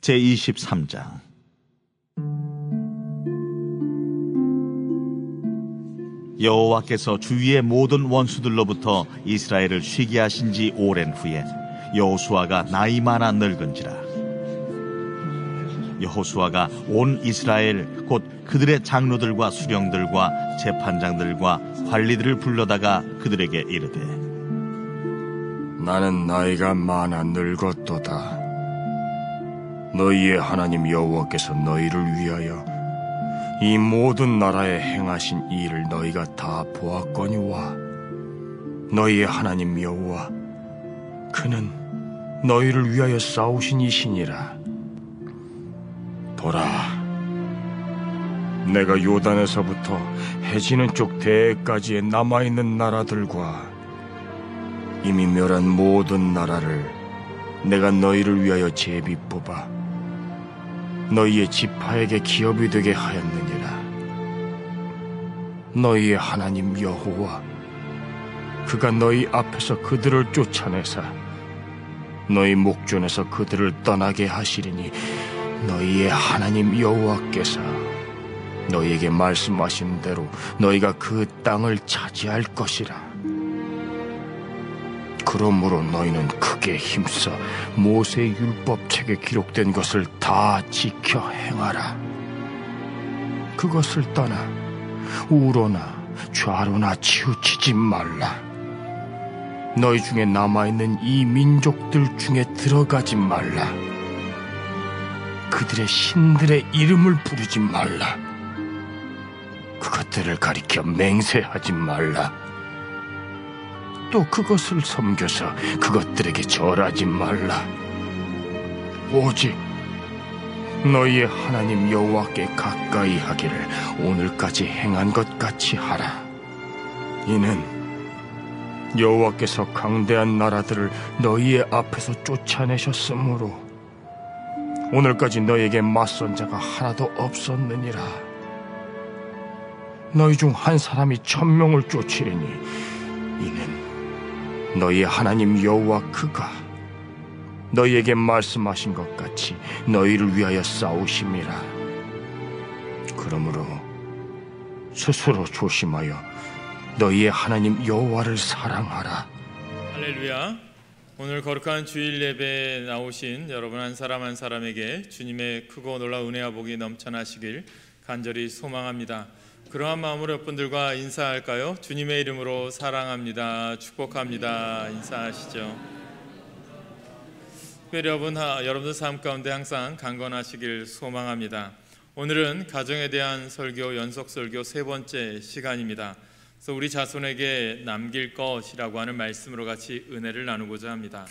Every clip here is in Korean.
제23장. 여호와께서 주위의 모든 원수들로부터 이스라엘을 쉬게 하신 지 오랜 후에 여호수아가 나이 많아 늙은지라. 여호수아가 온 이스라엘 곧 그들의 장로들과 수령들과 재판장들과 관리들을 불러다가 그들에게 이르되, 나는 나이가 많아 늙었도다. 너희의 하나님 여호와께서 너희를 위하여 이 모든 나라에 행하신 이 일을 너희가 다 보았거니와 너희의 하나님 여호와 그는 너희를 위하여 싸우신 이시니라. 보라, 내가 요단에서부터 해지는 쪽 대까지에 남아있는 나라들과 이미 멸한 모든 나라를 내가 너희를 위하여 제비 뽑아 너희의 지파에게 기업이 되게 하였느니라. 너희의 하나님 여호와 그가 너희 앞에서 그들을 쫓아내사 너희 목전에서 그들을 떠나게 하시리니 너희의 하나님 여호와께서 너희에게 말씀하신 대로 너희가 그 땅을 차지할 것이라. 그러므로 너희는 크게 힘써 모세의 율법책에 기록된 것을 다 지켜 행하라. 그것을 떠나 우로나 좌로나 치우치지 말라. 너희 중에 남아있는 이 민족들 중에 들어가지 말라. 그들의 신들의 이름을 부르지 말라. 그것들을 가리켜 맹세하지 말라. 또 그것을 섬겨서 그것들에게 절하지 말라. 오직 너희의 하나님 여호와께 가까이 하기를 오늘까지 행한 것 같이 하라. 이는 여호와께서 강대한 나라들을 너희의 앞에서 쫓아내셨으므로 오늘까지 너희에게 맞선 자가 하나도 없었느니라. 너희 중 한 사람이 1000명을 쫓으리니 이는 너희 하나님 여호와 그가 너희에게 말씀하신 것 같이 너희를 위하여 싸우심이라. 그러므로 스스로 조심하여 너희의 하나님 여호와를 사랑하라. 할렐루야. 오늘 거룩한 주일 예배에 나오신 여러분 한 사람 한 사람에게 주님의 크고 놀라운 은혜와 복이 넘쳐나시길 간절히 소망합니다. 그러한 마음으로 여러분들과 인사할까요? 주님의 이름으로 사랑합니다. 축복합니다. 인사하시죠. 특별히 여러분들 삶 가운데 항상 강건하시길 소망합니다. 오늘은 가정에 대한 설교 연속 설교 3번째 시간입니다. 그래서 우리 자손에게 남길 것이라고 하는 말씀으로 같이 은혜를 나누고자 합니다.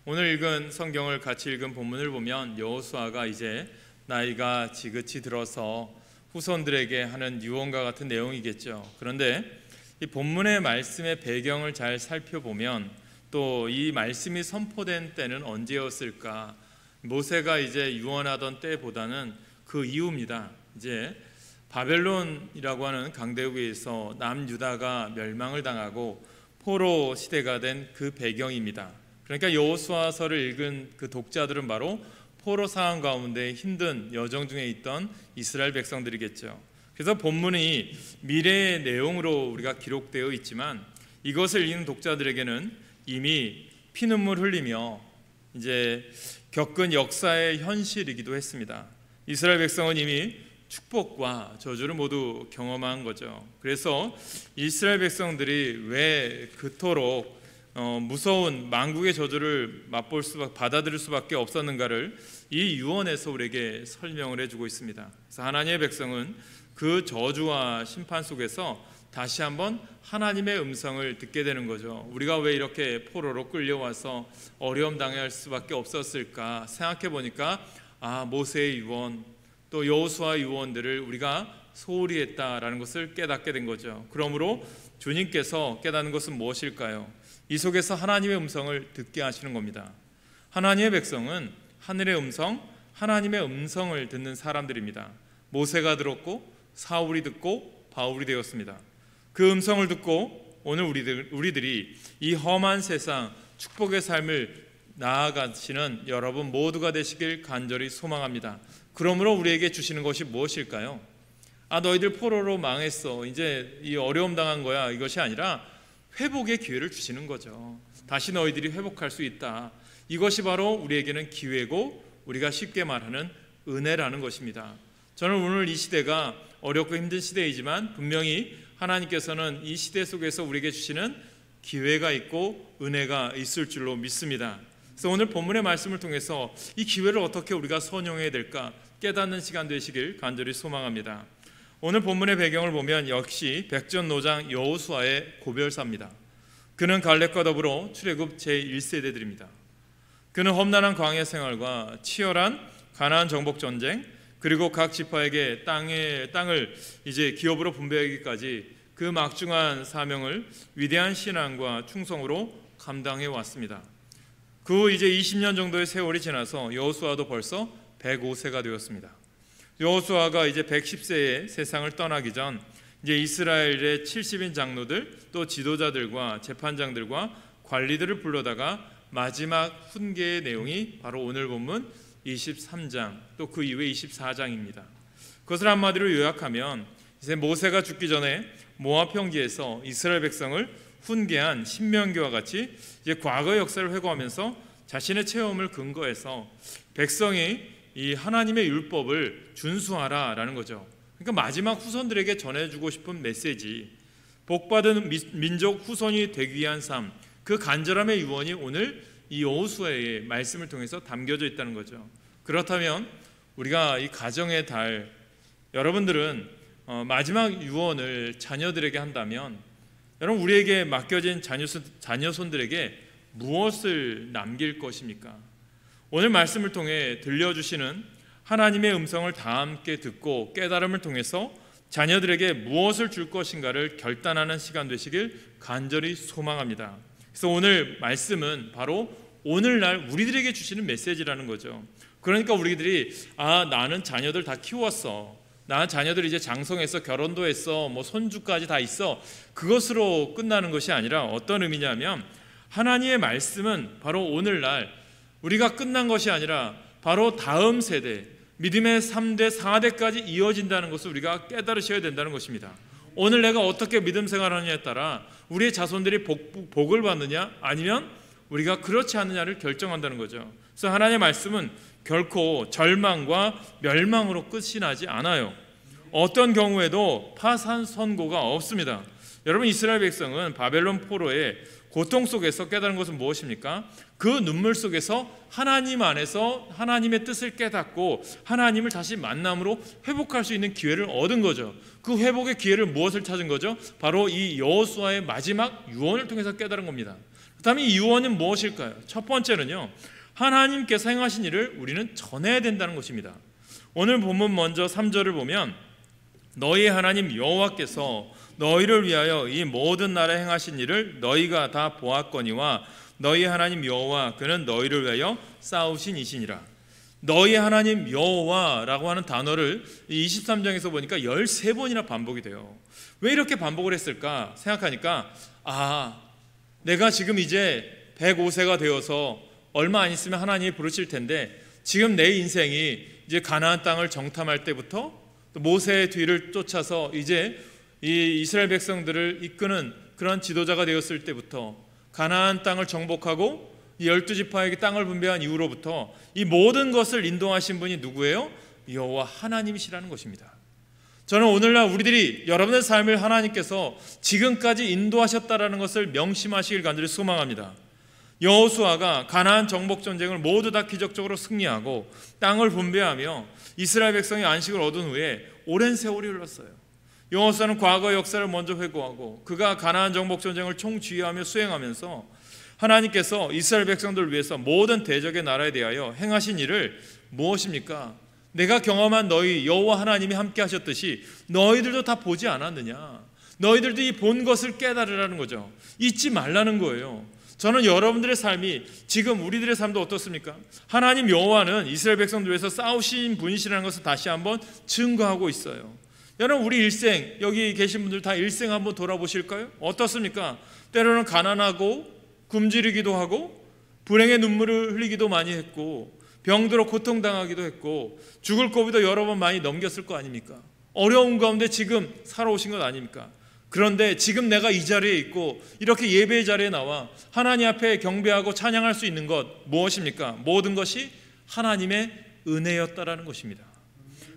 오늘 읽은 성경을 같이 읽은 본문을 보면 여호수아가 이제 나이가 지긋이 들어서 후손들에게 하는 유언과 같은 내용이겠죠. 그런데 이 본문의 말씀의 배경을 잘 살펴보면 또 이 말씀이 선포된 때는 언제였을까? 모세가 이제 유언하던 때보다는 그 이후입니다. 이제 바벨론이라고 하는 강대국에 의해서 남유다가 멸망을 당하고 포로 시대가 된 그 배경입니다. 그러니까 여호수아서를 읽은 그 독자들은 바로 포로 상황 가운데 힘든 여정 중에 있던 이스라엘 백성들이겠죠. 그래서 본문이 미래의 내용으로 우리가 기록되어 있지만 이것을 읽는 독자들에게는 이미 피눈물 흘리며 이제 겪은 역사의 현실이기도 했습니다. 이스라엘 백성은 이미 축복과 저주를 모두 경험한 거죠. 그래서 이스라엘 백성들이 왜 그토록 무서운 만국의 저주를 받아들일 수밖에 없었는가를 이 유언에서 우리에게 설명을 해주고 있습니다. 그래서 하나님의 백성은 그 저주와 심판 속에서 다시 한번 하나님의 음성을 듣게 되는 거죠. 우리가 왜 이렇게 포로로 끌려와서 어려움 당할 수밖에 없었을까 생각해 보니까 모세의 유언 또 여호수아의 유언들을 우리가 소홀히 했다라는 것을 깨닫게 된 거죠. 그러므로 주님께서 깨닫는 것은 무엇일까요? 이 속에서 하나님의 음성을 듣게 하시는 겁니다. 하나님의 백성은 하늘의 음성, 하나님의 음성을 듣는 사람들입니다. 모세가 들었고 사울이 듣고 바울이 되었습니다. 그 음성을 듣고 오늘 우리들이 이 험한 세상 축복의 삶을 나아가시는 여러분 모두가 되시길 간절히 소망합니다. 그러므로 우리에게 주시는 것이 무엇일까요? 너희들 포로로 망했어, 이제 이 어려움 당한 거야, 이것이 아니라 회복의 기회를 주시는 거죠. 다시 너희들이 회복할 수 있다. 이것이 바로 우리에게는 기회고 우리가 쉽게 말하는 은혜라는 것입니다. 저는 오늘 이 시대가 어렵고 힘든 시대이지만 분명히 하나님께서는 이 시대 속에서 우리에게 주시는 기회가 있고 은혜가 있을 줄로 믿습니다. 그래서 오늘 본문의 말씀을 통해서 이 기회를 어떻게 우리가 선용해야 될까 깨닫는 시간 되시길 간절히 소망합니다. 오늘 본문의 배경을 보면 역시 백전노장 여호수아의 고별사입니다. 그는 갈렙과 더불어 출애굽 제1세대들입니다. 그는 험난한 광야 생활과 치열한 가나안 정복 전쟁, 그리고 각 지파에게 땅을 이제 기업으로 분배하기까지 그 막중한 사명을 위대한 신앙과 충성으로 감당해 왔습니다. 그 후 이제 20년 정도의 세월이 지나서 여호수아도 벌써 105세가 되었습니다. 여호수아가 이제 110세에 세상을 떠나기 전 이제 이스라엘의 70인 장로들 또 지도자들과 재판장들과 관리들을 불러다가 마지막 훈계의 내용이 바로 오늘 본문 23장 또 그 이후에 24장입니다. 그것을 한마디로 요약하면 이제 모세가 죽기 전에 모압 평지에서 이스라엘 백성을 훈계한 신명기와 같이 이제 과거의 역사를 회고하면서 자신의 체험을 근거해서 백성이 이 하나님의 율법을 준수하라라는 거죠. 그러니까 마지막 후손들에게 전해주고 싶은 메시지, 복받은 민족 후손이 되기 위한 삶, 그 간절함의 유언이 오늘 이 여호수아의 말씀을 통해서 담겨져 있다는 거죠. 그렇다면 우리가 이 가정의 달, 여러분들은 마지막 유언을 자녀들에게 한다면 여러분 우리에게 맡겨진 자녀손들에게 무엇을 남길 것입니까? 오늘 말씀을 통해 들려주시는 하나님의 음성을 다 함께 듣고 깨달음을 통해서 자녀들에게 무엇을 줄 것인가를 결단하는 시간 되시길 간절히 소망합니다. 그래서 오늘 말씀은 바로 오늘날 우리들에게 주시는 메시지라는 거죠. 그러니까 우리들이 나는 자녀들 다 키웠어, 나 자녀들 이제 장성했어, 결혼도 했어, 뭐 손주까지 다 있어, 그것으로 끝나는 것이 아니라 어떤 의미냐면 하나님의 말씀은 바로 오늘날 우리가 끝난 것이 아니라 바로 다음 세대 믿음의 3대 4대까지 이어진다는 것을 우리가 깨달으셔야 된다는 것입니다. 오늘 내가 어떻게 믿음 생활하느냐에 따라 우리의 자손들이 복을 받느냐 아니면 우리가 그렇지 않느냐를 결정한다는 거죠. 그래서 하나님의 말씀은 결코 절망과 멸망으로 끝이 나지 않아요. 어떤 경우에도 파산 선고가 없습니다. 여러분 이스라엘 백성은 바벨론 포로의 고통 속에서 깨달은 것은 무엇입니까? 그 눈물 속에서 하나님 안에서 하나님의 뜻을 깨닫고 하나님을 다시 만남으로 회복할 수 있는 기회를 얻은 거죠. 그 회복의 기회를 무엇을 찾은 거죠? 바로 이 여호수아의 마지막 유언을 통해서 깨달은 겁니다. 그 다음에 이 유언은 무엇일까요? 첫 번째는요, 하나님께서 행하신 일을 우리는 전해야 된다는 것입니다. 오늘 본문 먼저 3절을 보면 너희 하나님 여호와께서 너희를 위하여 이 모든 나라에 행하신 일을 너희가 다 보았거니와 너희 하나님 여호와 그는 너희를 위하여 싸우신 이시니라. 너희 하나님 여호와라고 하는 단어를 23장에서 보니까 13번이나 반복이 돼요. 왜 이렇게 반복을 했을까 생각하니까 내가 지금 이제 105세가 되어서 얼마 안 있으면 하나님이 부르실 텐데 지금 내 인생이 이제 가나안 땅을 정탐할 때부터 또 모세의 뒤를 쫓아서 이제 이 이스라엘 백성들을 이끄는 그런 지도자가 되었을 때부터 가나안 땅을 정복하고 12지파에게 땅을 분배한 이후로부터 이 모든 것을 인도하신 분이 누구예요? 여호와 하나님이시라는 것입니다. 저는 오늘날 우리들이 여러분의 삶을 하나님께서 지금까지 인도하셨다라는 것을 명심하시길 간절히 소망합니다. 여호수아가 가나안 정복 전쟁을 모두 다 기적적으로 승리하고 땅을 분배하며 이스라엘 백성이 안식을 얻은 후에 오랜 세월이 흘렀어요. 여호수아는 과거의 역사를 먼저 회고하고 그가 가나안 정복 전쟁을 총지휘하며 수행하면서 하나님께서 이스라엘 백성들을 위해서 모든 대적의 나라에 대하여 행하신 일을 무엇입니까? 내가 경험한 너희 여호와 하나님이 함께 하셨듯이 너희들도 다 보지 않았느냐? 너희들도 이 본 것을 깨달으라는 거죠. 잊지 말라는 거예요. 저는 여러분들의 삶이 지금 우리들의 삶도 어떻습니까? 하나님 여호와는 이스라엘 백성들 위해서 싸우신 분이시라는 것을 다시 한번 증거하고 있어요. 여러분 우리 일생, 여기 계신 분들 다 일생 한번 돌아보실까요? 어떻습니까? 때로는 가난하고 굶주리기도 하고 불행의 눈물을 흘리기도 많이 했고 병들어 고통당하기도 했고 죽을 고비도 여러 번 많이 넘겼을 거 아닙니까? 어려운 가운데 지금 살아오신 것 아닙니까? 그런데 지금 내가 이 자리에 있고 이렇게 예배의 자리에 나와 하나님 앞에 경배하고 찬양할 수 있는 것 무엇입니까? 모든 것이 하나님의 은혜였다라는 것입니다.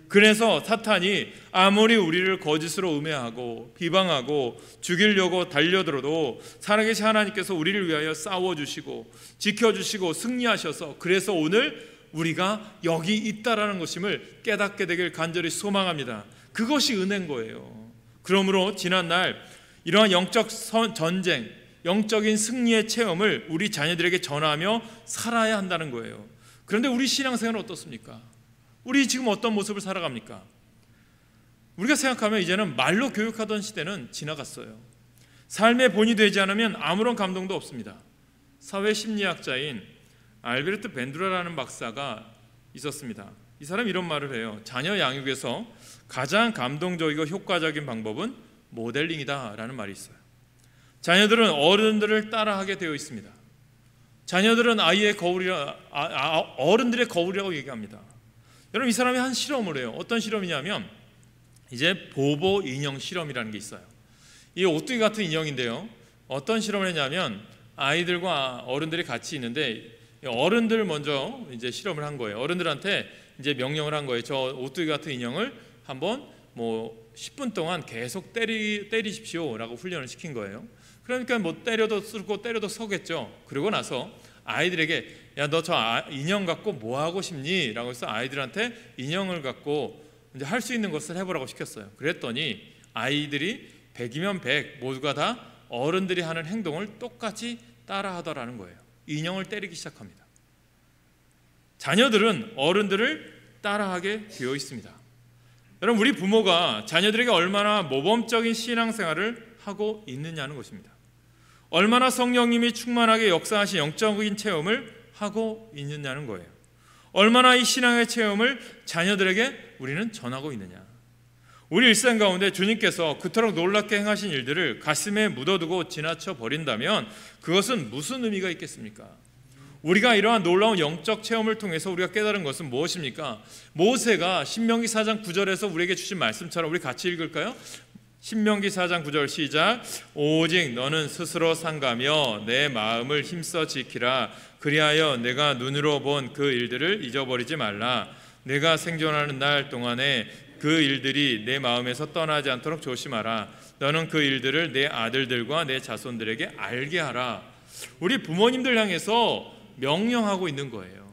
그래서 사탄이 아무리 우리를 거짓으로 음해하고 비방하고 죽이려고 달려들어도 살아계신 하나님께서 우리를 위하여 싸워주시고 지켜주시고 승리하셔서 그래서 오늘 우리가 여기 있다라는 것임을 깨닫게 되길 간절히 소망합니다. 그것이 은혜인 거예요. 그러므로 지난날 이러한 영적 전쟁, 영적인 승리의 체험을 우리 자녀들에게 전하며 살아야 한다는 거예요. 그런데 우리 신앙생활은 어떻습니까? 우리 지금 어떤 모습을 살아갑니까? 우리가 생각하면 이제는 말로 교육하던 시대는 지나갔어요. 삶의 본이 되지 않으면 아무런 감동도 없습니다. 사회심리학자인 알베르트 벤두라라는 박사가 있었습니다. 이 사람이 이런 말을 해요. 자녀 양육에서 가장 감동적이고 효과적인 방법은 모델링이다 라는 말이 있어요. 자녀들은 어른들을 따라하게 되어 있습니다. 자녀들은 아이의 거울이라 어른들의 거울이라고 얘기합니다. 여러분, 이 사람이 한 실험을 해요. 어떤 실험이냐면 이제 보보 인형 실험이라는 게 있어요. 이 오뚜기 같은 인형인데요. 어떤 실험을 했냐면 아이들과 어른들이 같이 있는데 어른들 먼저 이제 실험을 한 거예요. 어른들한테 이제 명령을 한 거예요. 저 오뚜기 같은 인형을 한번 10분 동안 계속 때리십시오라고 훈련을 시킨 거예요. 그러니까 때려도 쓰고 때려도 서겠죠. 그러고 나서 아이들에게 야, 너 저 인형 갖고 뭐 하고 싶니? 라고 해서 아이들한테 인형을 갖고 이제 할 수 있는 것을 해보라고 시켰어요. 그랬더니 아이들이 100이면 100 모두가 다 어른들이 하는 행동을 똑같이 따라하더라는 거예요. 인형을 때리기 시작합니다. 자녀들은 어른들을 따라하게 되어 있습니다. 여러분, 우리 부모가 자녀들에게 얼마나 모범적인 신앙생활을 하고 있느냐는 것입니다. 얼마나 성령님이 충만하게 역사하신 영적인 체험을 하고 있느냐는 거예요. 얼마나 이 신앙의 체험을 자녀들에게 우리는 전하고 있느냐. 우리 일생 가운데 주님께서 그토록 놀랍게 행하신 일들을 가슴에 묻어두고 지나쳐 버린다면 그것은 무슨 의미가 있겠습니까? 우리가 이러한 놀라운 영적 체험을 통해서 우리가 깨달은 것은 무엇입니까? 모세가 신명기 4장 9절에서 우리에게 주신 말씀처럼 우리 같이 읽을까요? 신명기 4장 9절 시작. 오직 너는 스스로 상가며 내 마음을 힘써 지키라. 그리하여 내가 눈으로 본 그 일들을 잊어버리지 말라. 내가 생존하는 날 동안에 그 일들이 내 마음에서 떠나지 않도록 조심하라. 너는 그 일들을 내 아들들과 내 자손들에게 알게 하라. 우리 부모님들 향해서 명령하고 있는 거예요.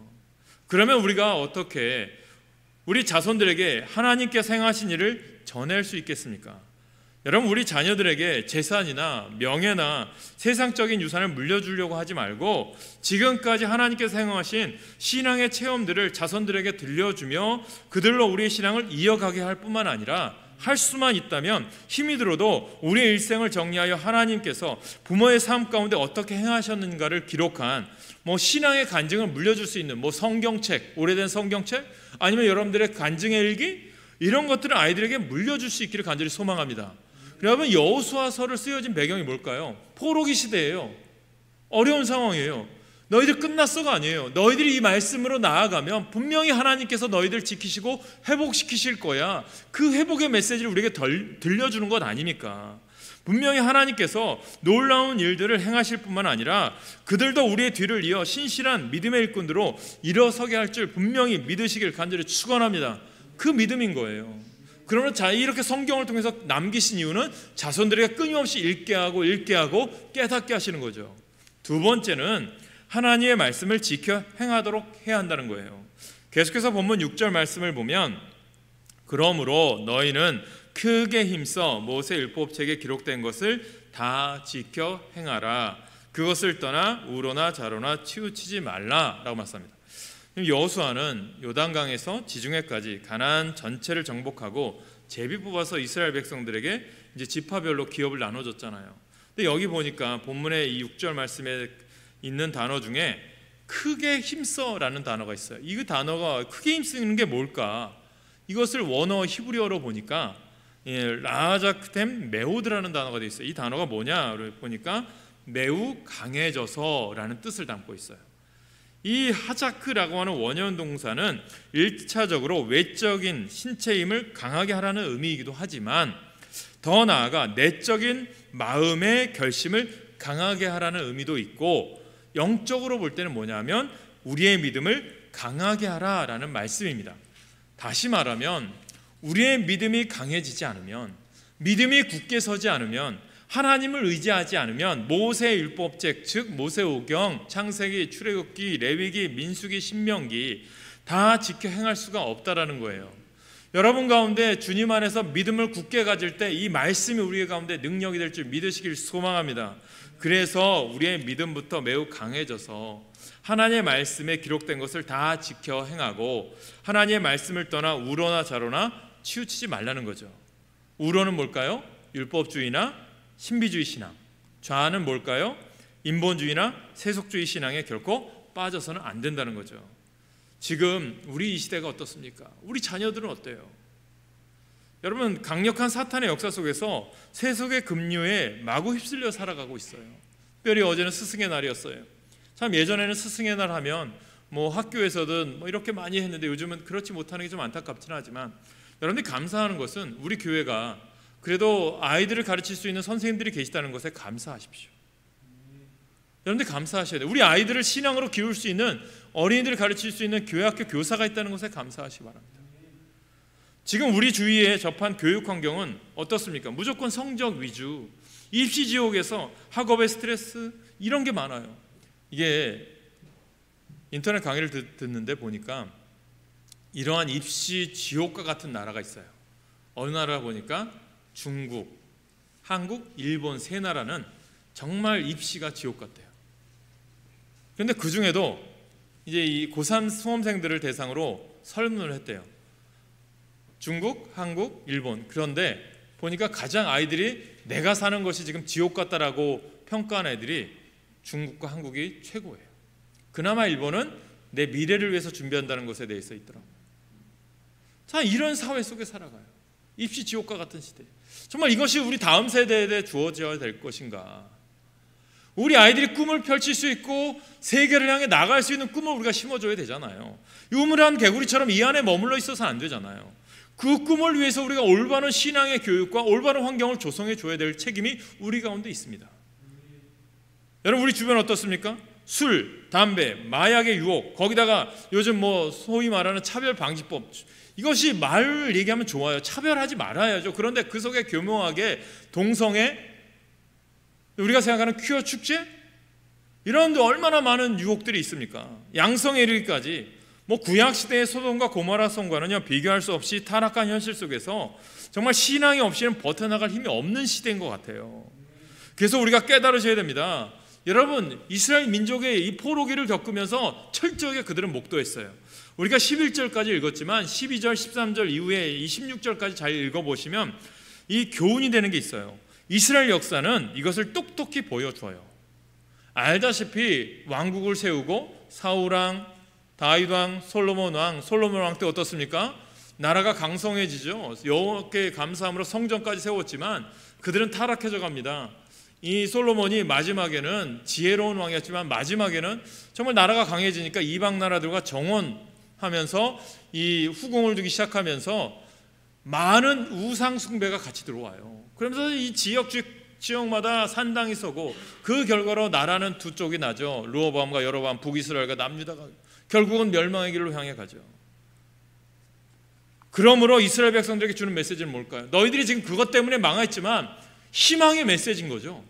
그러면 우리가 어떻게 우리 자손들에게 하나님께서 행하신 일을 전할 수 있겠습니까? 여러분, 우리 자녀들에게 재산이나 명예나 세상적인 유산을 물려주려고 하지 말고 지금까지 하나님께서 행하신 신앙의 체험들을 자손들에게 들려주며 그들로 우리의 신앙을 이어가게 할 뿐만 아니라 할 수만 있다면 힘이 들어도 우리의 일생을 정리하여 하나님께서 부모의 삶 가운데 어떻게 행하셨는가를 기록한 신앙의 간증을 물려줄 수 있는 성경책, 오래된 성경책 아니면 여러분들의 간증의 일기 이런 것들을 아이들에게 물려줄 수 있기를 간절히 소망합니다. 여러분, 여호수아서를 쓰여진 배경이 뭘까요? 포로기 시대예요. 어려운 상황이에요. 너희들 끝났어가 아니에요. 너희들이 이 말씀으로 나아가면 분명히 하나님께서 너희들 지키시고 회복시키실 거야. 그 회복의 메시지를 우리에게 들려주는 것 아닙니까? 분명히 하나님께서 놀라운 일들을 행하실 뿐만 아니라 그들도 우리의 뒤를 이어 신실한 믿음의 일꾼들로 일어서게 할 줄 분명히 믿으시길 간절히 축원합니다. 그 믿음인 거예요. 그러면 이렇게 성경을 통해서 남기신 이유는 자손들에게 끊임없이 읽게 하고 깨닫게 하시는 거죠. 두 번째는 하나님의 말씀을 지켜 행하도록 해야 한다는 거예요. 계속해서 본문 6절 말씀을 보면 그러므로 너희는 크게 힘써 모세 율법책에 기록된 것을 다 지켜 행하라. 그것을 떠나 우로나 좌로나 치우치지 말라라고 말씀합니다. 여호수아는 요단강에서 지중해까지 가나안 전체를 정복하고 제비 뽑아서 이스라엘 백성들에게 이제 지파별로 기업을 나눠줬잖아요. 근데 여기 보니까 본문의 이 6절 말씀에 있는 단어 중에 크게 힘써라는 단어가 있어요. 이 단어가 크게 힘쓰는 게 뭘까? 이것을 원어 히브리어로 보니까 라자크템 메오드라는 단어가 되어 있어요. 이 단어가 뭐냐 보니까 매우 강해져서라는 뜻을 담고 있어요. 이 하자크라고 하는 원형 동사는 1차적으로 외적인 신체 힘을 강하게 하라는 의미이기도 하지만 더 나아가 내적인 마음의 결심을 강하게 하라는 의미도 있고, 영적으로 볼 때는 뭐냐면 우리의 믿음을 강하게 하라라는 말씀입니다. 다시 말하면 우리의 믿음이 강해지지 않으면, 믿음이 굳게 서지 않으면, 하나님을 의지하지 않으면 모세율법책, 즉 모세오경, 창세기, 출애굽기, 레위기, 민수기, 신명기 다 지켜 행할 수가 없다라는 거예요. 여러분 가운데 주님 안에서 믿음을 굳게 가질 때 이 말씀이 우리 가운데 능력이 될 줄 믿으시길 소망합니다. 그래서 우리의 믿음부터 매우 강해져서 하나님의 말씀에 기록된 것을 다 지켜 행하고, 하나님의 말씀을 떠나 우로나 좌로나 치우치지 말라는 거죠. 우로는 뭘까요? 율법주의나 신비주의 신앙. 좌는 뭘까요? 인본주의나 세속주의 신앙에 결코 빠져서는 안 된다는 거죠. 지금 우리 이 시대가 어떻습니까? 우리 자녀들은 어때요? 여러분, 강력한 사탄의 역사 속에서 세속의 급류에 마구 휩쓸려 살아가고 있어요. 특별히 어제는 스승의 날이었어요. 참 예전에는 스승의 날 하면 뭐 학교에서든 뭐 이렇게 많이 했는데 요즘은 그렇지 못하는 게 좀 안타깝지는 하지만, 여러분들이 감사하는 것은 우리 교회가 그래도 아이들을 가르칠 수 있는 선생님들이 계시다는 것에 감사하십시오. 여러분들 감사하셔야 돼요. 우리 아이들을 신앙으로 기울 수 있는, 어린이들을 가르칠 수 있는 교회학교 교사가 있다는 것에 감사하시기 바랍니다. 지금 우리 주위에 접한 교육 환경은 어떻습니까? 무조건 성적 위주, 입시 지옥에서 학업의 스트레스, 이런 게 많아요. 이게 인터넷 강의를 듣는데 보니까 이러한 입시 지옥과 같은 나라가 있어요. 어느 나라 보니까 중국, 한국, 일본 세 나라는 정말 입시가 지옥 같대요. 그런데 그 중에도 이제 이 고3 수험생들을 대상으로 설문을 했대요. 중국, 한국, 일본. 그런데 보니까 가장 아이들이 내가 사는 것이 지금 지옥 같다라고 평가한 애들이 중국과 한국이 최고예요. 그나마 일본은 내 미래를 위해서 준비한다는 것에 대해서 있더라고요. 자, 이런 사회 속에 살아가요. 입시 지옥과 같은 시대. 정말 이것이 우리 다음 세대에 주어져야 될 것인가? 우리 아이들이 꿈을 펼칠 수 있고 세계를 향해 나갈 수 있는 꿈을 우리가 심어줘야 되잖아요. 유물한 개구리처럼 이 안에 머물러 있어서 안 되잖아요. 그 꿈을 위해서 우리가 올바른 신앙의 교육과 올바른 환경을 조성해 줘야 될 책임이 우리 가운데 있습니다. 여러분, 우리 주변 어떻습니까? 술, 담배, 마약의 유혹, 거기다가 요즘 뭐 소위 말하는 차별방지법, 이것이 말을 얘기하면 좋아요. 차별하지 말아야죠. 그런데 그 속에 교묘하게 동성애, 우리가 생각하는 퀴어 축제, 이런 데 얼마나 많은 유혹들이 있습니까? 양성에 이르기까지, 뭐 구약시대의 소돔과 고모라 성과는요 비교할 수 없이 타락한 현실 속에서 정말 신앙이 없이는 버텨나갈 힘이 없는 시대인 것 같아요. 그래서 우리가 깨달으셔야 됩니다. 여러분, 이스라엘 민족의 이 포로기를 겪으면서 철저하게 그들은 목도했어요. 우리가 11절까지 읽었지만 12절, 13절 이후에 26절까지 잘 읽어보시면 이 교훈이 되는 게 있어요. 이스라엘 역사는 이것을 똑똑히 보여줘요. 알다시피 왕국을 세우고 사울왕, 다윗왕, 솔로몬 왕 때 어떻습니까? 나라가 강성해지죠. 여호와께 감사함으로 성전까지 세웠지만 그들은 타락해져 갑니다. 이 솔로몬이 마지막에는 지혜로운 왕이었지만 마지막에는 정말 나라가 강해지니까 이방 나라들과 정원하면서 이 후궁을 두기 시작하면서 많은 우상 숭배가 같이 들어와요. 그러면서 이 지역마다 산당이 서고 그 결과로 나라는 두 쪽이 나죠. 르호보암과 여로보암, 북이스라엘과 남유다가 결국은 멸망의 길로 향해 가죠. 그러므로 이스라엘 백성들에게 주는 메시지는 뭘까요? 너희들이 지금 그것 때문에 망했지만 희망의 메시지인 거죠.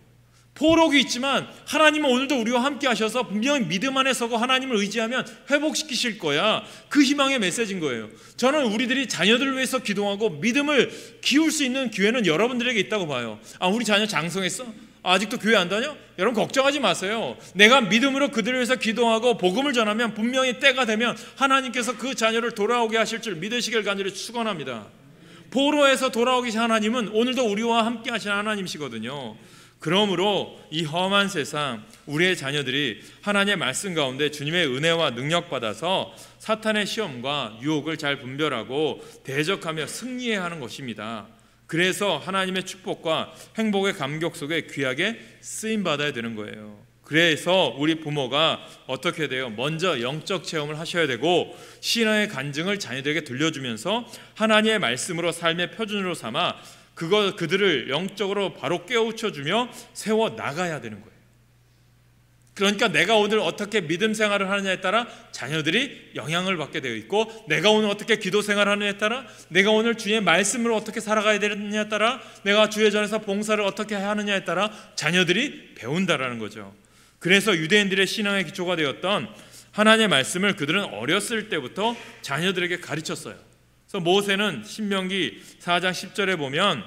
포록이 있지만 하나님은 오늘도 우리와 함께 하셔서 분명히 믿음 안에 서고 하나님을 의지하면 회복시키실 거야. 그 희망의 메시지인 거예요. 저는 우리들이 자녀들을 위해서 기도하고 믿음을 키울 수 있는 기회는 여러분들에게 있다고 봐요. 아, 우리 자녀 장성했어? 아직도 교회 안 다녀? 여러분 걱정하지 마세요. 내가 믿음으로 그들을 위해서 기도하고 복음을 전하면 분명히 때가 되면 하나님께서 그 자녀를 돌아오게 하실 줄 믿으시길 간절히 축원합니다. 포로에서 돌아오기 하나님은 오늘도 우리와 함께 하시는 하나님이시거든요. 그러므로 이 험한 세상 우리의 자녀들이 하나님의 말씀 가운데 주님의 은혜와 능력 받아서 사탄의 시험과 유혹을 잘 분별하고 대적하며 승리해야 하는 것입니다. 그래서 하나님의 축복과 행복의 감격 속에 귀하게 쓰임 받아야 되는 거예요. 그래서 우리 부모가 어떻게 돼요? 먼저 영적 체험을 하셔야 되고 신앙의 간증을 자녀들에게 들려주면서 하나님의 말씀으로 삶의 표준으로 삼아 그들을 영적으로 바로 깨우쳐주며 세워 나가야 되는 거예요. 그러니까 내가 오늘 어떻게 믿음 생활을 하느냐에 따라 자녀들이 영향을 받게 되어 있고, 내가 오늘 어떻게 기도 생활을 하느냐에 따라, 내가 오늘 주의 말씀으로 어떻게 살아가야 되느냐에 따라, 내가 주의 전에서 봉사를 어떻게 하느냐에 따라 자녀들이 배운다라는 거죠. 그래서 유대인들의 신앙의 기초가 되었던 하나님의 말씀을 그들은 어렸을 때부터 자녀들에게 가르쳤어요. 그래서 모세는 신명기 4장 10절에 보면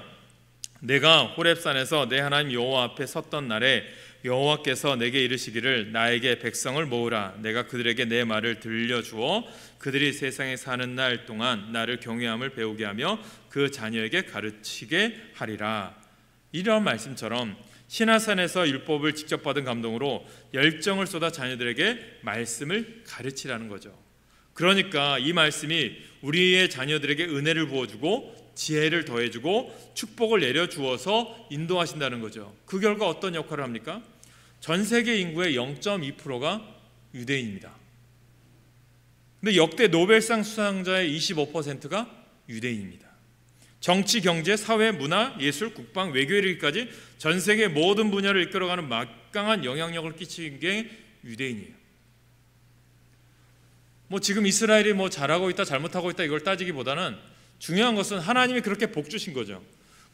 내가 호렙산에서 내 하나님 여호와 앞에 섰던 날에 여호와께서 내게 이르시기를 나에게 백성을 모으라. 내가 그들에게 내 말을 들려주어 그들이 세상에 사는 날 동안 나를 경외함을 배우게 하며 그 자녀에게 가르치게 하리라. 이러한 말씀처럼 시나산에서 율법을 직접 받은 감동으로 열정을 쏟아 자녀들에게 말씀을 가르치라는 거죠. 그러니까 이 말씀이 우리의 자녀들에게 은혜를 부어주고 지혜를 더해주고 축복을 내려주어서 인도하신다는 거죠. 그 결과 어떤 역할을 합니까? 전 세계 인구의 0.2%가 유대인입니다. 근데 역대 노벨상 수상자의 25%가 유대인입니다. 정치, 경제, 사회, 문화, 예술, 국방, 외교 이르기까지 전 세계 모든 분야를 이끌어가는 막강한 영향력을 끼친 게 유대인이에요. 지금 이스라엘이 잘하고 있다 잘못하고 있다 이걸 따지기보다는 중요한 것은 하나님이 그렇게 복 주신 거죠.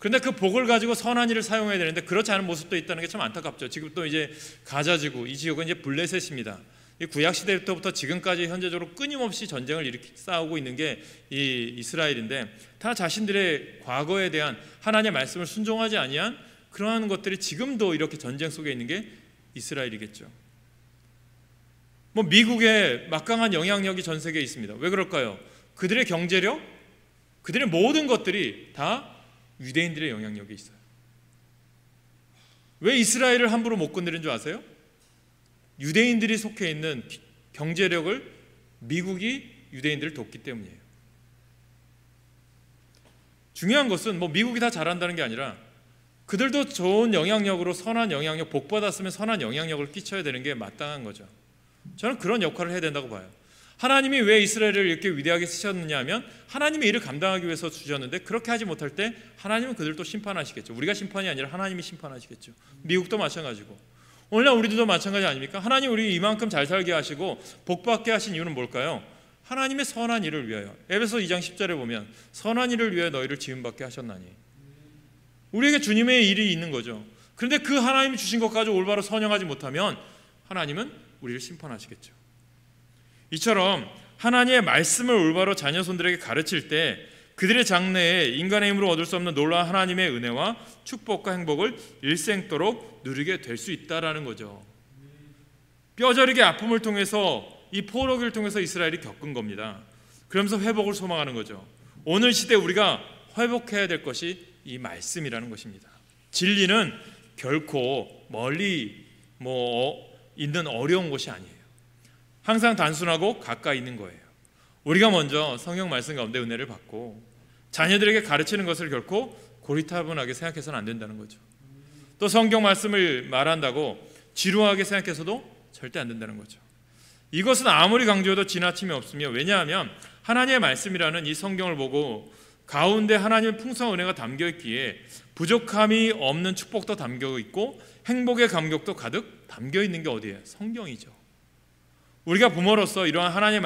그런데 그 복을 가지고 선한 일을 사용해야 되는데 그렇지 않은 모습도 있다는 게 참 안타깝죠. 지금 또 이제 가자지구, 이 지역은 이제 블레셋입니다. 이 구약 시대부터 지금까지 현재적으로 끊임없이 전쟁을 싸우고 있는 게 이 이스라엘인데, 다 자신들의 과거에 대한 하나님의 말씀을 순종하지 아니한 그러한 것들이 지금도 이렇게 전쟁 속에 있는 게 이스라엘이겠죠. 미국의 막강한 영향력이 전 세계에 있습니다. 왜 그럴까요? 그들의 경제력, 그들의 모든 것들이 다 유대인들의 영향력이 있어요. 왜 이스라엘을 함부로 못 건드린 줄 아세요? 유대인들이 속해 있는 경제력을 미국이 유대인들을 돕기 때문이에요. 중요한 것은 미국이 다 잘한다는 게 아니라 그들도 좋은 영향력으로 선한 영향력, 복받았으면 선한 영향력을 끼쳐야 되는 게 마땅한 거죠. 저는 그런 역할을 해야 된다고 봐요. 하나님이 왜 이스라엘을 이렇게 위대하게 쓰셨느냐 하면 하나님의 일을 감당하기 위해서 주셨는데, 그렇게 하지 못할 때 하나님은 그들도 심판하시겠죠. 우리가 심판이 아니라 하나님이 심판하시겠죠. 미국도 마찬가지고 오늘날 우리들도 마찬가지 아닙니까? 하나님 우리 이만큼 잘 살게 하시고 복받게 하신 이유는 뭘까요? 하나님의 선한 일을 위하여. 에베소 2장 10절에 보면 선한 일을 위하여 너희를 지음받게 하셨나니. 우리에게 주님의 일이 있는 거죠. 그런데 그 하나님이 주신 것 가지고 올바로 선용하지 못하면 하나님은 우리를 심판하시겠죠. 이처럼 하나님의 말씀을 올바로 자녀 손들에게 가르칠 때 그들의 장래에 인간의 힘으로 얻을 수 없는 놀라운 하나님의 은혜와 축복과 행복을 일생도록 누리게 될 수 있다라는 거죠. 뼈저리게 아픔을 통해서, 이 포로기를 통해서 이스라엘이 겪은 겁니다. 그러면서 회복을 소망하는 거죠. 오늘 시대에 우리가 회복해야 될 것이 이 말씀이라는 것입니다. 진리는 결코 멀리 있는 어려운 것이 아니에요. 항상 단순하고 가까이 있는 거예요. 우리가 먼저 성경 말씀 가운데 은혜를 받고 자녀들에게 가르치는 것을 결코 고리타분하게 생각해서는 안 된다는 거죠. 또 성경 말씀을 말한다고 지루하게 생각해서도 절대 안 된다는 거죠. 이것은 아무리 강조해도 지나침이 없으며, 왜냐하면 하나님의 말씀이라는 이 성경을 보고 가운데 하나님의 풍성한 은혜가 담겨 있기에 부족함이 없는 축복도 담겨 있고 행복의 감격도 가득 담겨 있는 게 어디예요? 성경이죠. 우리가 부모로서 이러한 하나님의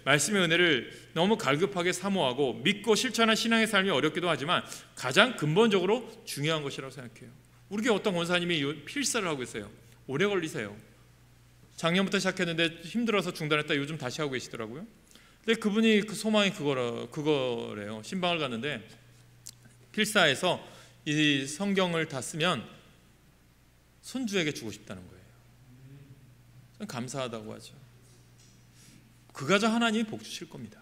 말씀의 은혜를 너무 갈급하게 사모하고 믿고 실천한 신앙의 삶이 어렵기도 하지만 가장 근본적으로 중요한 것이라고 생각해요. 우리 교회 어떤 권사님이 필사를 하고 있어요. 오래 걸리세요. 작년부터 시작했는데 힘들어서 중단했다 요즘 다시 하고 계시더라고요. 근데 그분이 그 소망이 그거래요. 신방을 갔는데 필사에서 이 성경을 다 쓰면 손주에게 주고 싶다는 거예요. 감사하다고 하죠. 그 가정 하나님이 복 주실 겁니다.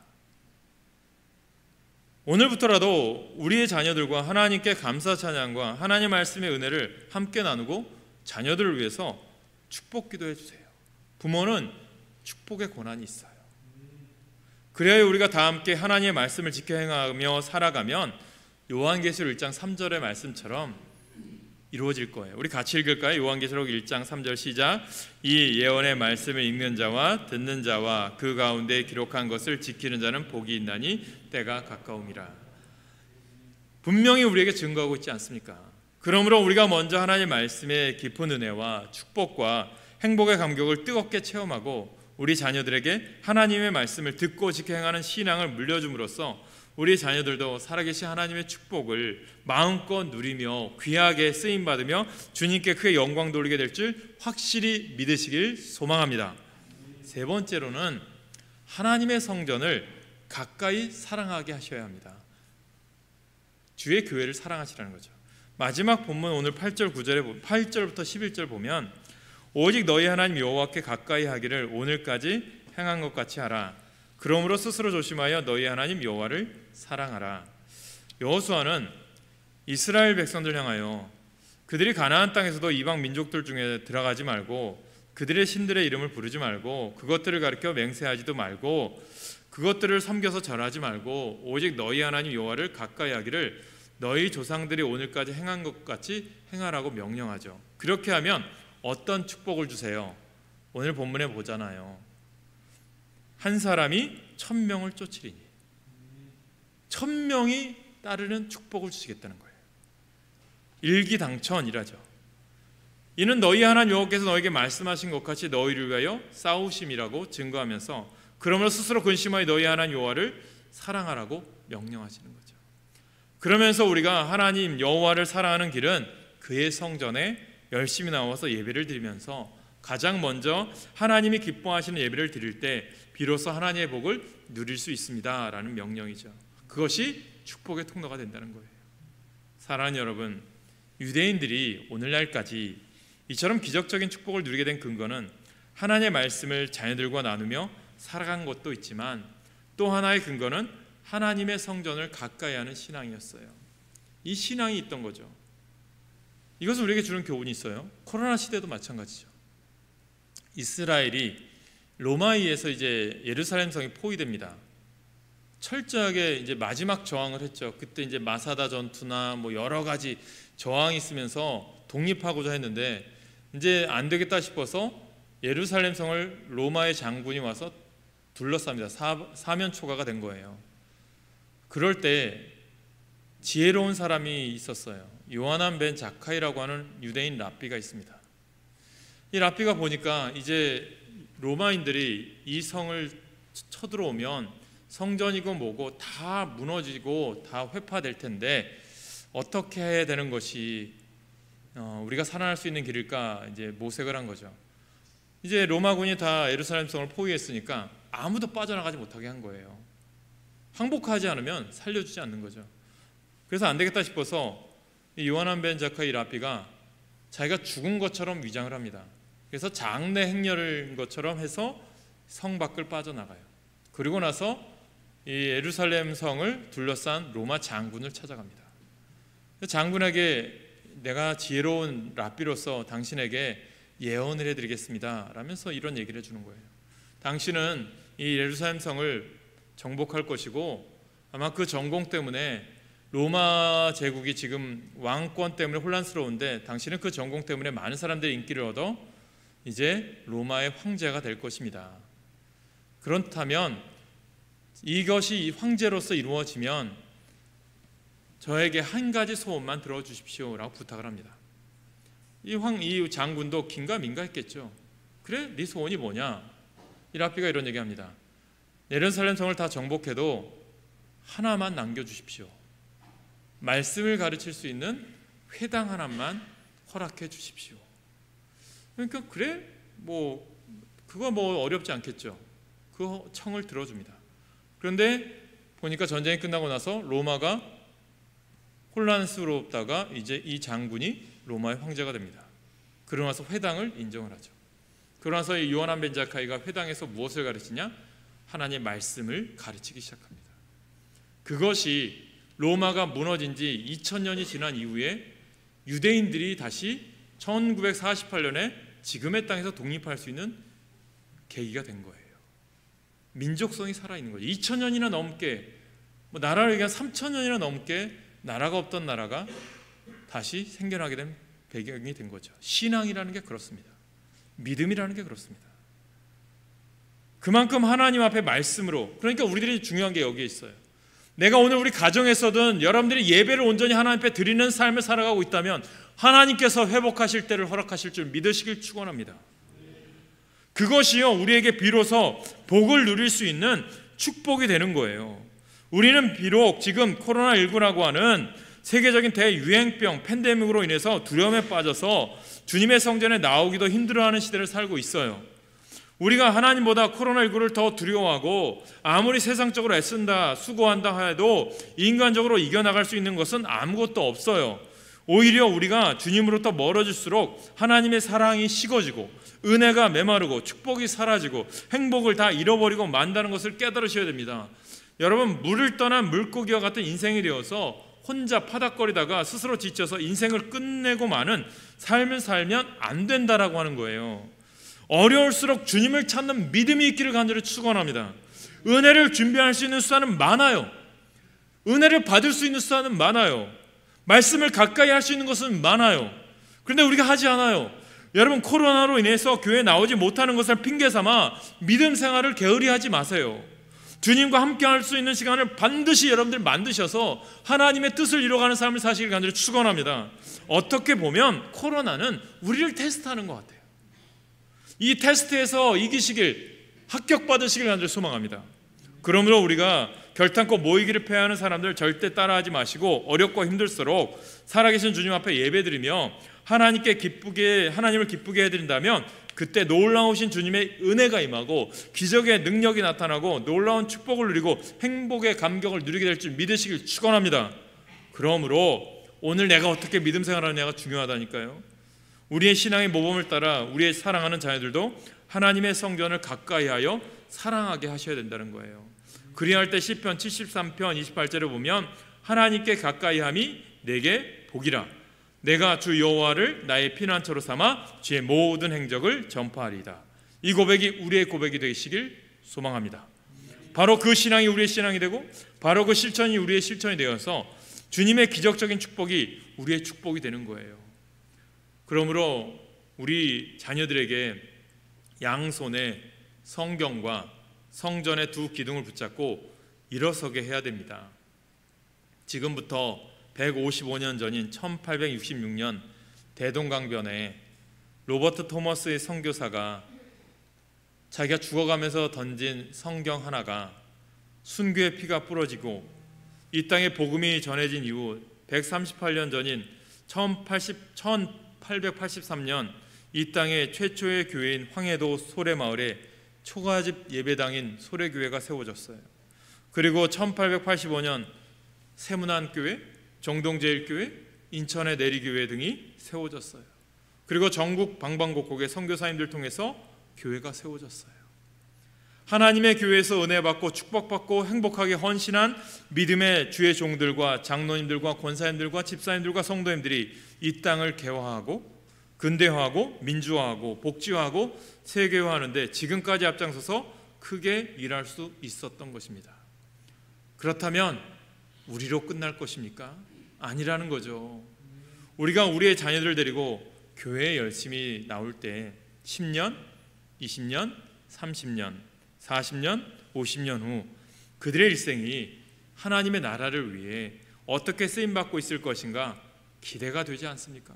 오늘부터라도 우리의 자녀들과 하나님께 감사 찬양과 하나님 말씀의 은혜를 함께 나누고 자녀들을 위해서 축복 기도해 주세요. 부모는 축복의 권한이 있어요. 그래야 우리가 다 함께 하나님의 말씀을 지켜 행하며 살아가면 요한계시록 1장 3절의 말씀처럼 이루어질 거예요. 우리 같이 읽을까요? 요한계시록 1장 3절 시작. 이 예언의 말씀을 읽는 자와 듣는 자와 그 가운데 기록한 것을 지키는 자는 복이 있나니 때가 가까움이라. 분명히 우리에게 증거하고 있지 않습니까? 그러므로 우리가 먼저 하나님의 말씀의 깊은 은혜와 축복과 행복의 감격을 뜨겁게 체험하고 우리 자녀들에게 하나님의 말씀을 듣고 지켜 행하는 신앙을 물려줌으로써 우리 자녀들도 살아계신 하나님의 축복을 마음껏 누리며 귀하게 쓰임받으며 주님께 크게 영광 돌리게 될 줄 확실히 믿으시길 소망합니다. 세 번째로는 하나님의 성전을 가까이 사랑하게 하셔야 합니다. 주의 교회를 사랑하시라는 거죠. 마지막 본문 오늘 8절부터 11절 보면 오직 너희 하나님 여호와께 가까이 하기를 오늘까지 행한 것 같이 하라. 그러므로 스스로 조심하여 너희 하나님 여호와를 사랑하라. 여호수아는 이스라엘 백성들 향하여 그들이 가나안 땅에서도 이방 민족들 중에 들어가지 말고 그들의 신들의 이름을 부르지 말고 그것들을 가리켜 맹세하지도 말고 그것들을 섬겨서 절하지 말고 오직 너희 하나님 여호와를 가까이 하기를 너희 조상들이 오늘까지 행한 것 같이 행하라고 명령하죠. 그렇게 하면 어떤 축복을 주세요? 오늘 본문에 보잖아요. 한 사람이 1000명을 쫓으리니 1000명이 따르는 축복을 주시겠다는 거예요. 일기당천이라죠. 이는 너희 하나님 여호와께서 너에게 말씀하신 것 같이 너희를 위하여 싸우심이라고 증거하면서 그러므로 스스로 근심하여 너희 하나님 여호와를 사랑하라고 명령하시는 거죠. 그러면서 우리가 하나님 여호와를 사랑하는 길은 그의 성전에 열심히 나와서 예배를 드리면서 가장 먼저 하나님이 기뻐하시는 예배를 드릴 때 비로소 하나님의 복을 누릴 수 있습니다 라는 명령이죠. 그것이 축복의 통로가 된다는 거예요. 사랑하는 여러분, 유대인들이 오늘날까지 이처럼 기적적인 축복을 누리게 된 근거는 하나님의 말씀을 자녀들과 나누며 살아간 것도 있지만 또 하나의 근거는 하나님의 성전을 가까이 하는 신앙이었어요. 이 신앙이 있던 거죠. 이것은 우리에게 주는 교훈이 있어요. 코로나 시대도 마찬가지죠. 이스라엘이 로마에 의해서 이제 예루살렘 성이 포위됩니다. 철저하게 이제 마지막 저항을 했죠. 그때 이제 마사다 전투나 뭐 여러 가지 저항이 있으면서 독립하고자 했는데 이제 안 되겠다 싶어서 예루살렘 성을 로마의 장군이 와서 둘러쌉니다. 사면 초가가 된 거예요. 그럴 때 지혜로운 사람이 있었어요. 요하난 벤 자카이라고 하는 유대인 랍비가 있습니다. 이 랍비가 보니까 이제 로마인들이 이 성을 쳐들어오면 성전이고 뭐고 다 무너지고 다 회파될 텐데 어떻게 해야 되는 것이 우리가 살아날 수 있는 길일까 이제 모색을 한 거죠. 이제 로마군이 다 예루살렘 성을 포위했으니까 아무도 빠져나가지 못하게 한 거예요. 항복하지 않으면 살려주지 않는 거죠. 그래서 안 되겠다 싶어서 이 요하난 벤 자카이 랍비가 자기가 죽은 것처럼 위장을 합니다. 그래서 장례 행렬인 것처럼 해서 성 밖을 빠져나가요. 그리고 나서 이 예루살렘 성을 둘러싼 로마 장군을 찾아갑니다. 장군에게 내가 지혜로운 랍비로서 당신에게 예언을 해드리겠습니다 라면서 이런 얘기를 해주는 거예요. 당신은 이 예루살렘 성을 정복할 것이고 아마 그 전공 때문에 로마 제국이 지금 왕권 때문에 혼란스러운데 당신은 그 전공 때문에 많은 사람들의 인기를 얻어 이제 로마의 황제가 될 것입니다. 그렇다면 이것이 황제로서 이루어지면 저에게 한 가지 소원만 들어주십시오 라고 부탁을 합니다. 이 장군도 긴가민가 했겠죠. 그래? 네 소원이 뭐냐? 이 랍비가 이런 얘기합니다. 예루살렘 성을 다 정복해도 하나만 남겨주십시오. 말씀을 가르칠 수 있는 회당 하나만 허락해 주십시오. 그러니까 그래? 그거 어렵지 않겠죠. 그 청을 들어줍니다. 그런데 보니까 전쟁이 끝나고 나서 로마가 혼란스럽다가 이제 이 장군이 로마의 황제가 됩니다. 그러고 나서 회당을 인정을 하죠. 그러고 나서 이 요하난 벤 자카이가 회당에서 무엇을 가르치냐? 하나님의 말씀을 가르치기 시작합니다. 그것이 로마가 무너진 지 2000년이 지난 이후에 유대인들이 다시 1948년에 지금의 땅에서 독립할 수 있는 계기가 된 거예요. 민족성이 살아있는 거죠. 2000년이나 넘게 나라를 얘기한 3000년이나 넘게 나라가 없던 나라가 다시 생겨나게 된 배경이 된 거죠. 신앙이라는 게 그렇습니다. 믿음이라는 게 그렇습니다. 그만큼 하나님 앞에 말씀으로, 그러니까 우리들이 중요한 게 여기에 있어요. 내가 오늘 우리 가정에서든 여러분들이 예배를 온전히 하나님 앞에 드리는 삶을 살아가고 있다면 하나님께서 회복하실 때를 허락하실 줄 믿으시길 축원합니다. 그것이요, 우리에게 비로소 복을 누릴 수 있는 축복이 되는 거예요. 우리는 비록 지금 코로나19라고 하는 세계적인 대유행병 팬데믹으로 인해서 두려움에 빠져서 주님의 성전에 나오기도 힘들어하는 시대를 살고 있어요. 우리가 하나님보다 코로나19를 더 두려워하고 아무리 세상적으로 애쓴다 수고한다 해도 인간적으로 이겨나갈 수 있는 것은 아무것도 없어요. 오히려 우리가 주님으로부터 멀어질수록 하나님의 사랑이 식어지고 은혜가 메마르고 축복이 사라지고 행복을 다 잃어버리고 만다는 것을 깨달으셔야 됩니다. 여러분, 물을 떠난 물고기와 같은 인생이 되어서 혼자 파닥거리다가 스스로 지쳐서 인생을 끝내고 마는 삶을 살면 안 된다라고 하는 거예요. 어려울수록 주님을 찾는 믿음이 있기를 간절히 축원합니다. 은혜를 준비할 수 있는 수단은 많아요. 은혜를 받을 수 있는 수단은 많아요. 말씀을 가까이 할 수 있는 것은 많아요. 그런데 우리가 하지 않아요. 여러분, 코로나로 인해서 교회에 나오지 못하는 것을 핑계삼아 믿음 생활을 게으리하지 마세요. 주님과 함께 할 수 있는 시간을 반드시 여러분들 만드셔서 하나님의 뜻을 이뤄가는 삶을 사시길 간절히 축원합니다. 어떻게 보면 코로나는 우리를 테스트하는 것 같아요. 이 테스트에서 이기시길, 합격받으시길 간절히 소망합니다. 그러므로 우리가 결탄코 모이기를 패하는 사람들 절대 따라하지 마시고 어렵고 힘들수록 살아계신 주님 앞에 예배드리며 하나님을 기쁘게 해드린다면 그때 놀라우신 주님의 은혜가 임하고 기적의 능력이 나타나고 놀라운 축복을 누리고 행복의 감격을 누리게 될 줄 믿으시길 축원합니다. 그러므로 오늘 내가 어떻게 믿음 생활하느냐가 중요하다니까요. 우리의 신앙의 모범을 따라 우리의 사랑하는 자녀들도 하나님의 성전을 가까이하여 사랑하게 하셔야 된다는 거예요. 그리할 때 시편 73편 28절에 보면 하나님께 가까이함이 내게 복이라. 내가 주 여호와를 나의 피난처로 삼아 주의 모든 행적을 전파하리이다. 이 고백이 우리의 고백이 되시길 소망합니다. 바로 그 신앙이 우리의 신앙이 되고 바로 그 실천이 우리의 실천이 되어서 주님의 기적적인 축복이 우리의 축복이 되는 거예요. 그러므로 우리 자녀들에게 양손에 성경과 성전의 두 기둥을 붙잡고 일어서게 해야 됩니다. 지금부터 155년 전인 1866년 대동강변에 로버트 토머스의 선교사가 자기가 죽어가면서 던진 성경 하나가 순교의 피가 뿌러지고 이 땅에 복음이 전해진 이후 138년 전인 1883년 이 땅의 최초의 교회인 황해도 소래마을에 초가집 예배당인 소래교회가 세워졌어요. 그리고 1885년 세문안교회, 정동제일교회, 인천의 내리교회 등이 세워졌어요. 그리고 전국 방방곡곡의 선교사님들 통해서 교회가 세워졌어요. 하나님의 교회에서 은혜 받고 축복받고 행복하게 헌신한 믿음의 주의 종들과 장로님들과 권사님들과 집사님들과 성도님들이 이 땅을 개화하고 근대화하고 민주화하고 복지화하고 세계화하는데 지금까지 앞장서서 크게 일할 수 있었던 것입니다. 그렇다면 우리로 끝날 것입니까? 아니라는 거죠. 우리가 우리의 자녀들을 데리고 교회에 열심히 나올 때 10년, 20년, 30년, 40년, 50년 후 그들의 일생이 하나님의 나라를 위해 어떻게 쓰임받고 있을 것인가 기대가 되지 않습니까?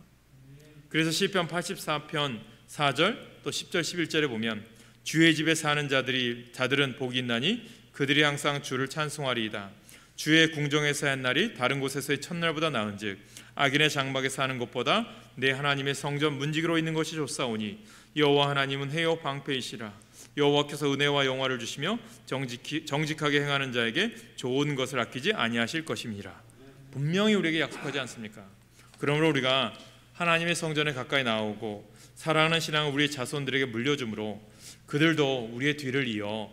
그래서 시편 84편 4절 또 10절 11절에 보면 주의 집에 사는 자들은 복이 있나니 그들이 항상 주를 찬송하리이다. 주의 궁정에서 한 날이 다른 곳에서의 첫날보다 나은즉 악인의 장막에 사는 것보다 내 하나님의 성전 문지기로 있는 것이 좋사오니 여호와 하나님은 해요 방패이시라. 여호와께서 은혜와 영화를 주시며 정직하게 행하는 자에게 좋은 것을 아끼지 아니하실 것임이라. 분명히 우리에게 약속하지 않습니까? 그러므로 우리가 하나님의 성전에 가까이 나오고 사랑하는 신앙을 우리의 자손들에게 물려주므로 그들도 우리의 뒤를 이어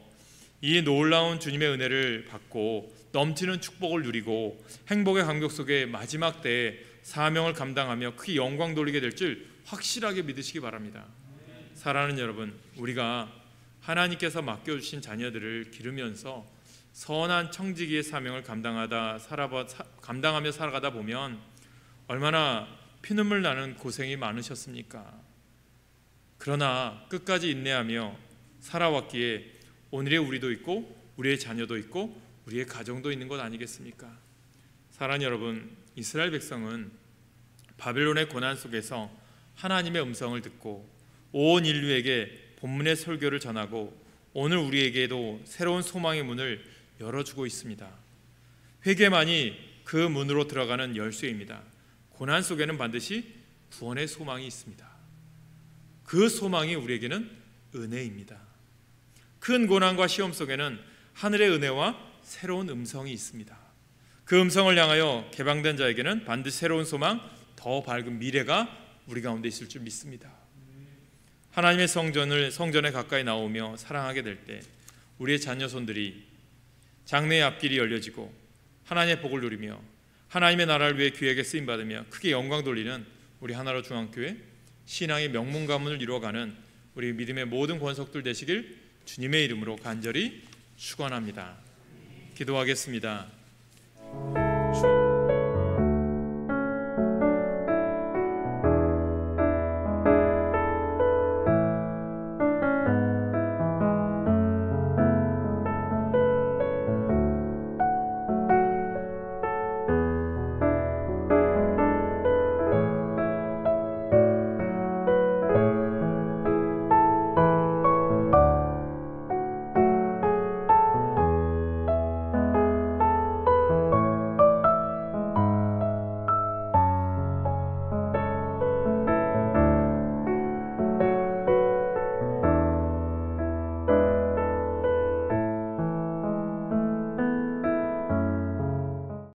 이 놀라운 주님의 은혜를 받고 넘치는 축복을 누리고 행복의 감격 속에 마지막 때에 사명을 감당하며 크게 영광 돌리게 될 줄 확실하게 믿으시기 바랍니다. 사랑하는 여러분, 우리가 하나님께서 맡겨주신 자녀들을 기르면서 선한 청지기의 사명을 감당하며 살아가다 보면 얼마나 피눈물 나는 고생이 많으셨습니까? 그러나 끝까지 인내하며 살아왔기에 오늘의 우리도 있고 우리의 자녀도 있고 우리의 가정도 있는 것 아니겠습니까? 사랑하는 여러분, 이스라엘 백성은 바벨론의 고난 속에서 하나님의 음성을 듣고 온 인류에게 본문의 설교를 전하고 오늘 우리에게도 새로운 소망의 문을 열어주고 있습니다. 회개만이 그 문으로 들어가는 열쇠입니다. 고난 속에는 반드시 구원의 소망이 있습니다. 그 소망이 우리에게는 은혜입니다. 큰 고난과 시험 속에는 하늘의 은혜와 새로운 음성이 있습니다. 그 음성을 향하여 개방된 자에게는 반드시 새로운 소망, 더 밝은 미래가 우리 가운데 있을 줄 믿습니다. 하나님의 성전에 가까이 나오며 사랑하게 될 때 우리의 자녀 손들이 장래의 앞길이 열려지고 하나님의 복을 누리며 하나님의 나라를 위해 귀하게 쓰임받으며 크게 영광 돌리는 우리 하나로 중앙교회 신앙의 명문 가문을 이루어가는 우리 믿음의 모든 권속들 되시길 주님의 이름으로 간절히 축원합니다. 기도하겠습니다.